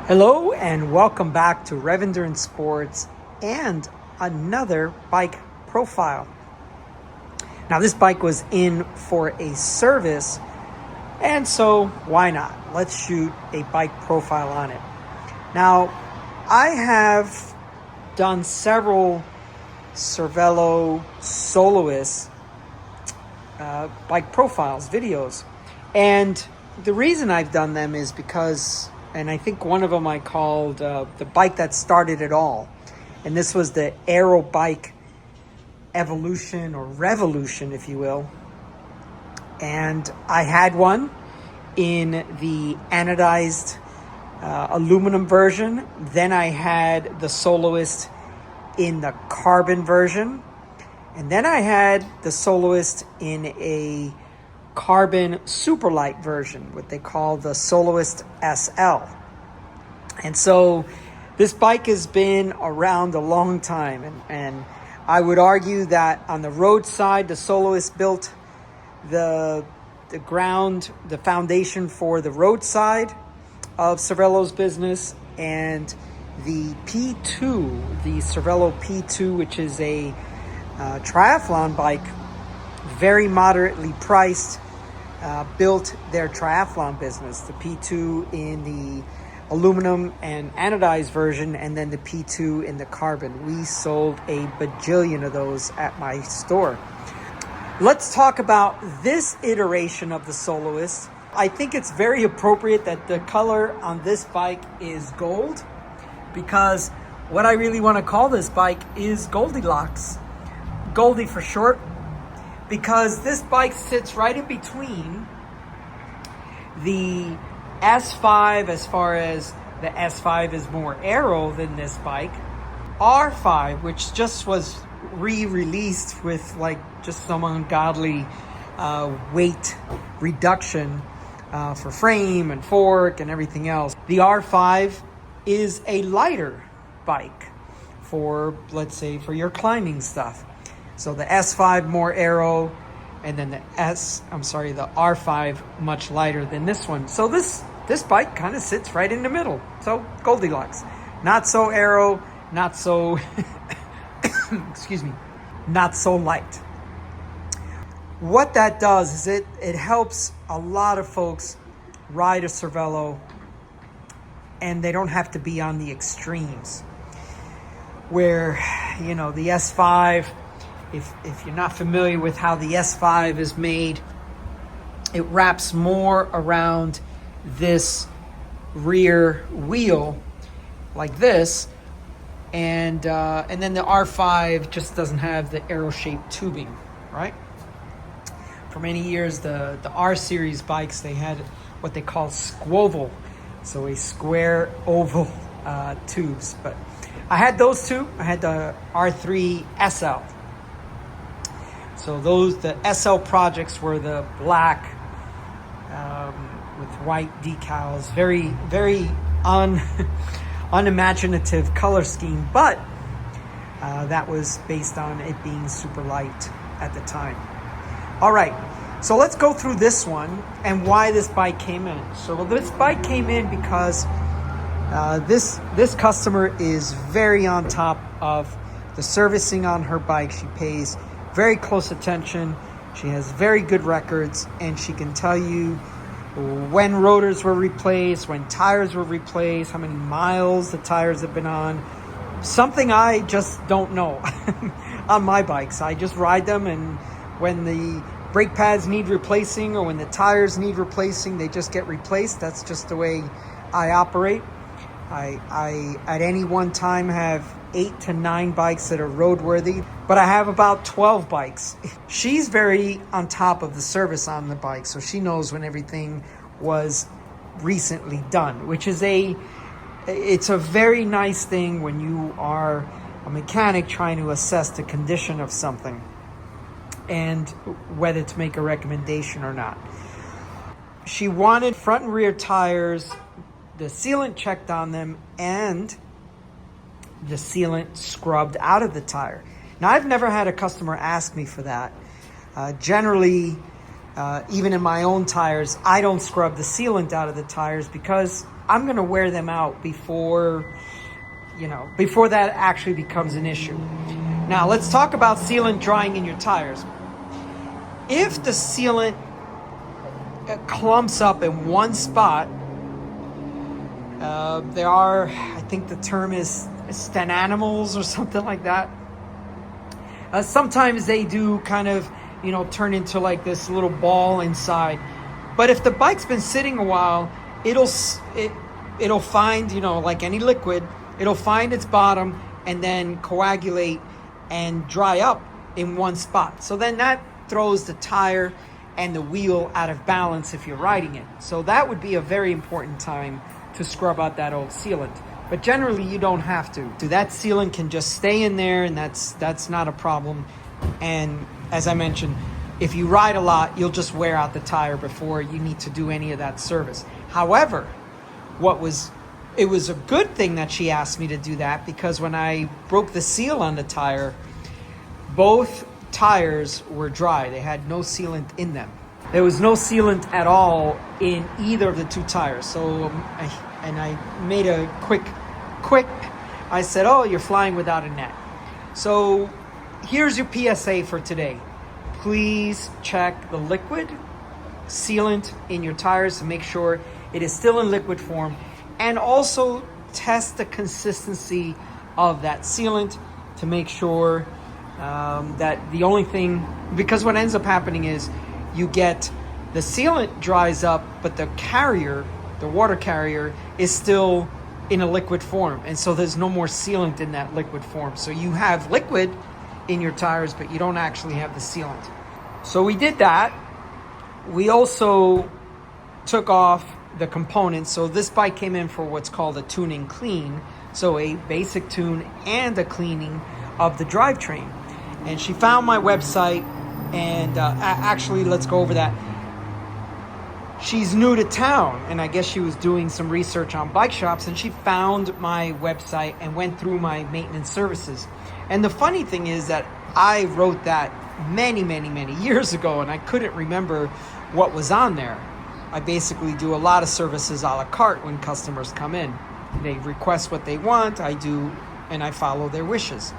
Hello and welcome back to Rev Endurance Sports and another bike profile. Now this bike was in for a service, and so why not? Let's shoot a bike profile on it. Now I have done several Cervelo Soloist bike profiles, videos, and the reason I've done them is because, and I think one of them I called the bike that started it all. And this was the Aero bike evolution or revolution, if you will. And I had one in the anodized aluminum version. Then I had the Soloist in the carbon version. And then I had the Soloist in a carbon superlight version, what they call the Soloist SL. And so this bike has been around a long time, and I would argue that on the road side, the Soloist built the ground, the foundation for the road side of Cervelo's business, and the P2, the Cervelo P2, which is a triathlon bike, very moderately priced, built their triathlon business. The P2 in the aluminum and anodized version, and then the P2 in the carbon. We sold a bajillion of those at my store. Let's talk about this iteration of the Soloist. I think it's very appropriate that the color on this bike is gold, because what I really want to call this bike is Goldilocks. Goldie for short, because this bike sits right in between the S5, as far as the S5 is more aero than this bike, R5, which just was re-released with like just some ungodly weight reduction for frame and fork and everything else. The R5 is a lighter bike for, let's say, for your climbing stuff. So the S5 more aero, and then the R5 much lighter than this one. So this bike kind of sits right in the middle. So Goldilocks. Not so aero, not so, excuse me, not so light. What that does is it helps a lot of folks ride a Cervelo, and they don't have to be on the extremes. Where, you know, the S5, if you're not familiar with how the S5 is made, it wraps more around this rear wheel like this, and then the R5 just doesn't have the arrow-shaped tubing, right? For many years, the R series bikes, they had what they call squoval, so a square oval tubes. But I had those two. I had the R3 SL. So the SL projects were the black with white decals, very, very unimaginative color scheme, but that was based on it being super light at the time. All right, so let's go through this one and why this bike came in. So this bike came in because this customer is very on top of the servicing on her bike. She pays very close attention. She has very good records, and she can tell you when rotors were replaced, when tires were replaced, how many miles the tires have been on. Something I just don't know on my bikes. I just ride them, and when the brake pads need replacing or when the tires need replacing, they just get replaced. That's just the way I operate. I at any one time have 8 to 9 bikes that are roadworthy, but I have about 12 bikes. She's very on top of the service on the bike, so she knows when everything was recently done, which is it's a very nice thing when you are a mechanic trying to assess the condition of something and whether to make a recommendation or not. She wanted front and rear tires, the sealant checked on them, and the sealant scrubbed out of the tire. Now, I've never had a customer ask me for that. Generally, even in my own tires, I don't scrub the sealant out of the tires because I'm going to wear them out before that actually becomes an issue. Now, let's talk about sealant drying in your tires. If the sealant clumps up in one spot, there are, I think the term is stenanimals or something like that. Sometimes they do kind of, turn into like this little ball inside. But if the bike's been sitting a while, it'll find, like any liquid, it'll find its bottom and then coagulate and dry up in one spot. So then that throws the tire and the wheel out of balance if you're riding it. So that would be a very important time to scrub out that old sealant. But generally you don't have to. That sealant can just stay in there, and that's not a problem. And as I mentioned, if you ride a lot, you'll just wear out the tire before you need to do any of that service. However, it was a good thing that she asked me to do that, because when I broke the seal on the tire, both tires were dry. They had no sealant in them. There was no sealant at all in either of the two tires. So, I made a quick, I said, oh, you're flying without a net. So here's your PSA for today. Please check the liquid sealant in your tires to make sure it is still in liquid form, and also test the consistency of that sealant to make sure that the only thing, because what ends up happening is you get the sealant dries up, but the water carrier is still in a liquid form, and so there's no more sealant in that liquid form. So you have liquid in your tires, but you don't actually have the sealant. So we did that. We also took off the components. So this bike came in for what's called a tuning clean, so a basic tune and a cleaning of the drivetrain. And she found my website, and actually, let's go over that. She's new to town, and I guess she was doing some research on bike shops, and she found my website and went through my maintenance services. And the funny thing is that I wrote that many years ago, and I couldn't remember what was on there. I basically do a lot of services a la carte when customers come in. They request what they want, I do, and I follow their wishes.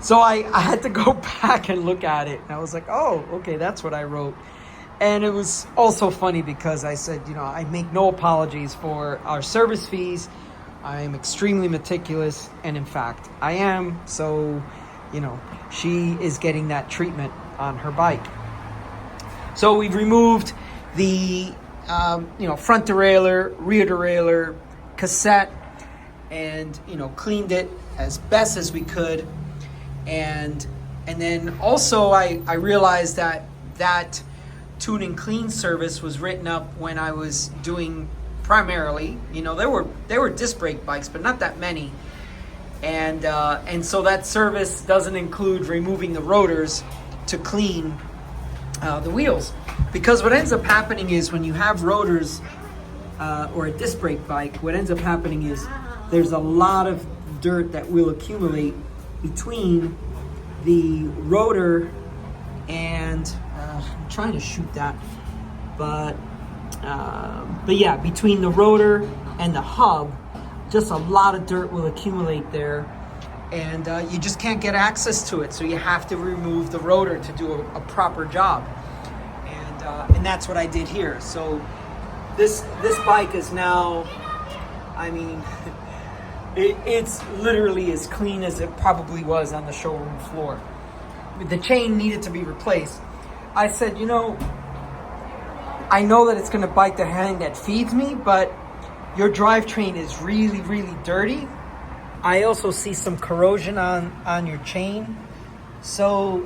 So I had to go back and look at it, and I was like, oh, okay, that's what I wrote. And it was also funny because I said, I make no apologies for our service fees. I am extremely meticulous, and in fact, I am. So, she is getting that treatment on her bike. So we've removed the, front derailleur, rear derailleur, cassette, and, cleaned it as best as we could. And then also I realized that tune and clean service was written up when I was doing primarily, there were disc brake bikes, but not that many. And so that service doesn't include removing the rotors to clean the wheels. Because what ends up happening is when you have rotors or a disc brake bike, what ends up happening is there's a lot of dirt that will accumulate between the rotor and I'm trying to shoot that, but yeah, between the rotor and the hub, just a lot of dirt will accumulate there, and you just can't get access to it. So you have to remove the rotor to do a proper job, and that's what I did here. So this bike is now, I mean, it's literally as clean as it probably was on the showroom floor. The chain needed to be replaced. I said, I know that it's going to bite the hand that feeds me, but your drivetrain is really, really dirty. I also see some corrosion on your chain. So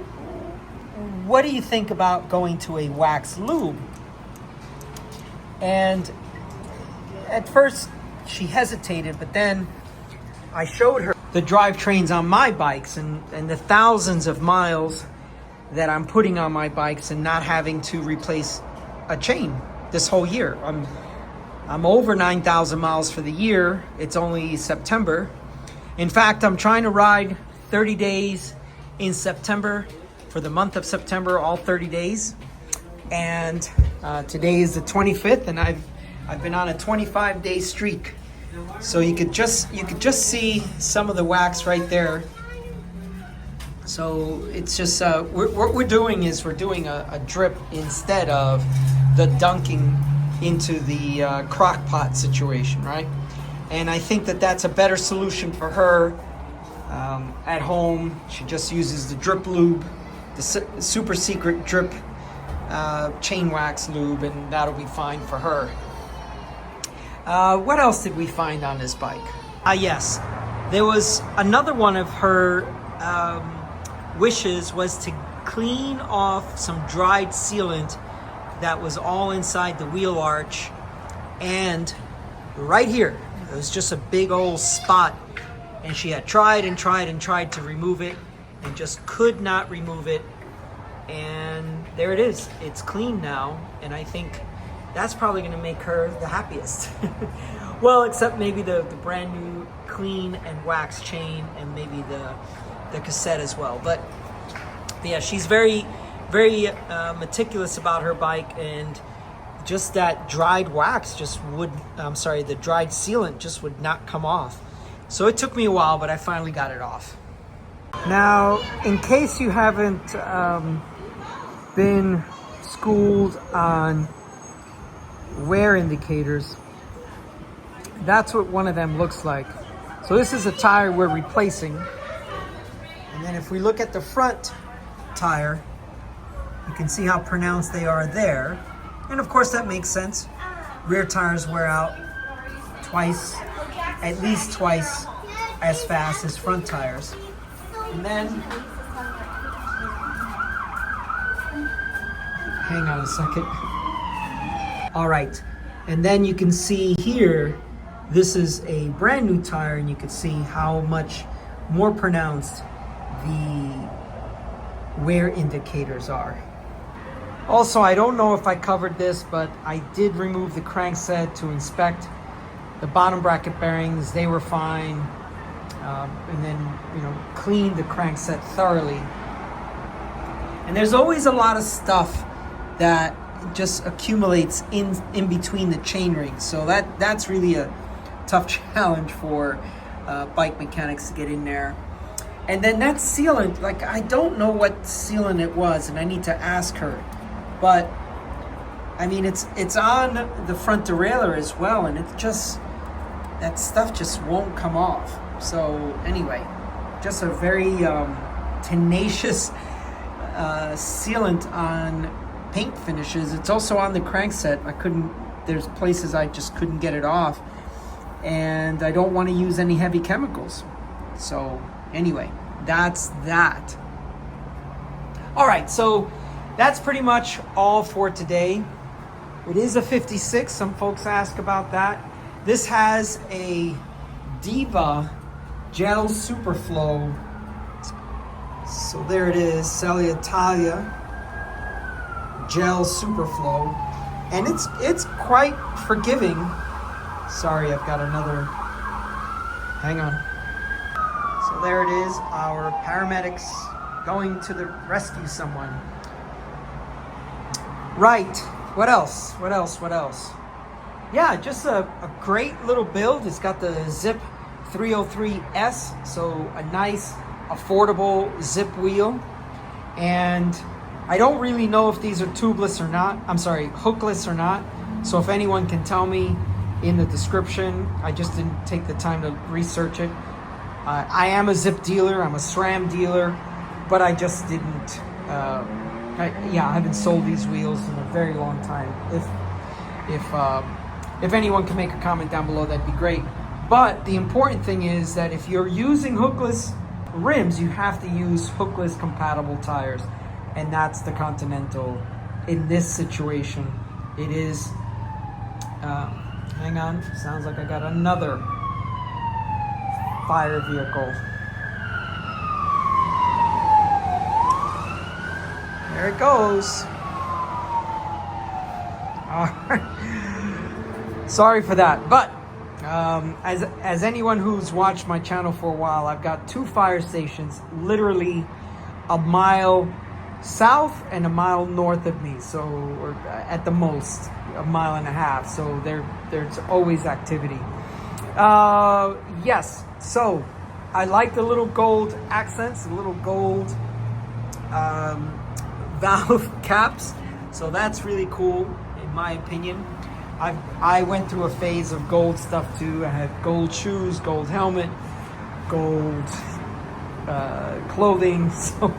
what do you think about going to a wax lube? And at first she hesitated, but then I showed her the drivetrains on my bikes and the thousands of miles that I'm putting on my bikes and not having to replace a chain this whole year. I'm over 9,000 miles for the year. It's only September. In fact, I'm trying to ride 30 days in September, for the month of September, all 30 days. And today is the 25th, and I've been on a 25-day streak. So you could just see some of the wax right there. So it's just, what we're doing is we're doing a drip instead of the dunking into the crock pot situation, right? And I think that that's a better solution for her at home. She just uses the drip lube, the super secret drip chain wax lube, and that'll be fine for her. What else did we find on this bike? Yes, there was another one of her wishes was to clean off some dried sealant that was all inside the wheel arch, and right here it was just a big old spot, and she had tried and tried and tried to remove it and just could not remove it, and there it is. It's clean now, and I think that's probably going to make her the happiest. Well, except maybe the brand new clean and wax chain, and maybe the cassette as well. But yeah, she's very meticulous about her bike, and just that dried wax the dried sealant just would not come off. So it took me a while, but I finally got it off. Now, in case you haven't been schooled on wear indicators, that's what one of them looks like. So this is a tire we're replacing, and then if we look at the front tire, you can see how pronounced they are there, and of course that makes sense. Rear tires wear out at least twice as fast as front tires. And then, hang on a second. All right, and then you can see here, this is a brand new tire, and you can see how much more pronounced the wear indicators are. Also, I don't know if I covered this, but I did remove the crankset to inspect the bottom bracket bearings. They were fine, and then cleaned the crankset thoroughly. And there's always a lot of stuff that just accumulates in between the chain rings, so that's really a tough challenge for bike mechanics to get in there. And then that sealant, like, I don't know what sealant it was, and I need to ask her, but I mean it's on the front derailleur as well, and it's just, that stuff just won't come off. So anyway, just a very tenacious sealant on paint finishes. It's also on the crankset. There's places I just couldn't get it off, and I don't want to use any heavy chemicals. So anyway, that's that. All right, so that's pretty much all for today. It is a 56. Some folks ask about that. This has a Diva Gel Superflow. So there it is, Celia Italia Gel Superflow, and it's quite forgiving. Sorry, I've got another. Hang on. So there it is, our paramedics going to the rescue someone. Right. What else? Yeah, just a great little build. It's got the Zipp 303S, so a nice, affordable Zipp wheel. And I don't really know if these are hookless or not. So if anyone can tell me in the description, I just didn't take the time to research it. I am a Zipp dealer, I'm a SRAM dealer, but I just didn't, I haven't sold these wheels in a very long time. If anyone can make a comment down below, that'd be great. But the important thing is that if you're using hookless rims, you have to use hookless compatible tires, and that's the Continental in this situation. It is, hang on, sounds like I got another fire vehicle. There it goes. Sorry for that, but as anyone who's watched my channel for a while, I've got 2 fire stations literally a mile south and a mile north of me, so, or at the most a mile and a half, so there's always activity. Yes, so I like the little gold accents, the little gold valve caps, so that's really cool in my opinion. I went through a phase of gold stuff too. I had gold shoes, gold helmet, gold clothing, so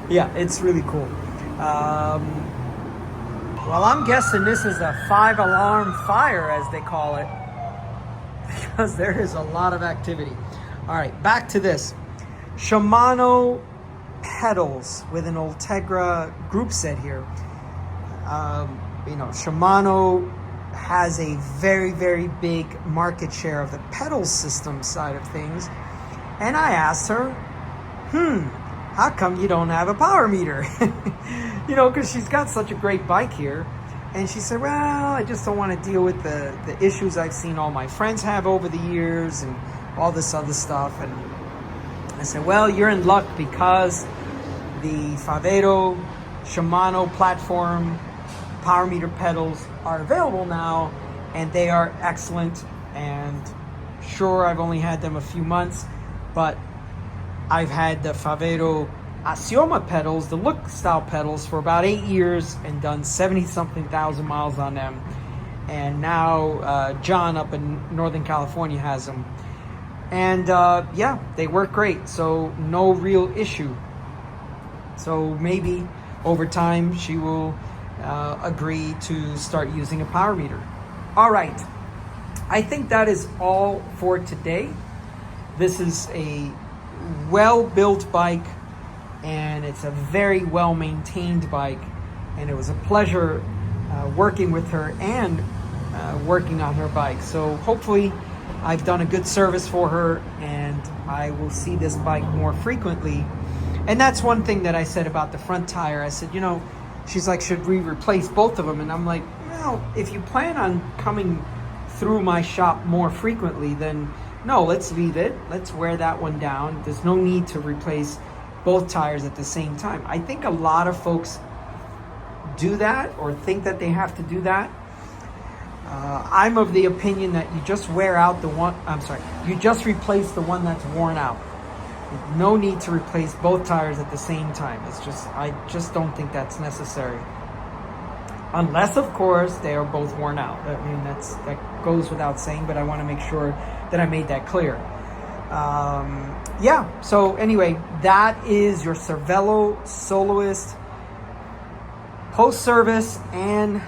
yeah, it's really cool. Well, I'm guessing this is a 5-alarm fire, as they call it, because there is a lot of activity. All right, back to this. Shimano pedals with an Ultegra group set here. Shimano has a very, very big market share of the pedal system side of things. And I asked her, how come you don't have a power meter? Because she's got such a great bike here. And she said, well, I just don't want to deal with the issues I've seen all my friends have over the years and all this other stuff. And I said, well, you're in luck, because the Cervelo Shimano platform power meter pedals are available now, and they are excellent. And sure, I've only had them a few months, but I've had the Cervelo Asioma pedals, the look style pedals, for about 8 years and done 70-something thousand miles on them. And now John up in Northern California has them. And yeah, they work great, so no real issue. So maybe over time she will agree to start using a power meter. All right, I think that is all for today. This is a well-built bike, and it's a very well-maintained bike, and it was a pleasure working with her and working on her bike. So hopefully I've done a good service for her, and I will see this bike more frequently. And that's one thing that I said about the front tire. I said, she's like, should we replace both of them? And I'm like, well, if you plan on coming through my shop more frequently, then no, let's leave it. Let's wear that one down. There's no need to replace both tires at the same time. I think a lot of folks do that, or think that they have to do that. I'm of the opinion that you just wear out you just replace the one that's worn out. No need to replace both tires at the same time. I just don't think that's necessary. Unless, of course, they are both worn out. I mean, that goes without saying, but I want to make sure that I made that clear. Yeah, so anyway, that is your Cervelo Soloist post-service and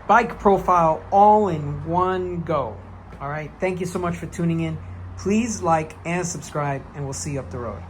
bike profile all in one go. All right, thank you so much for tuning in. Please like and subscribe, and we'll see you up the road.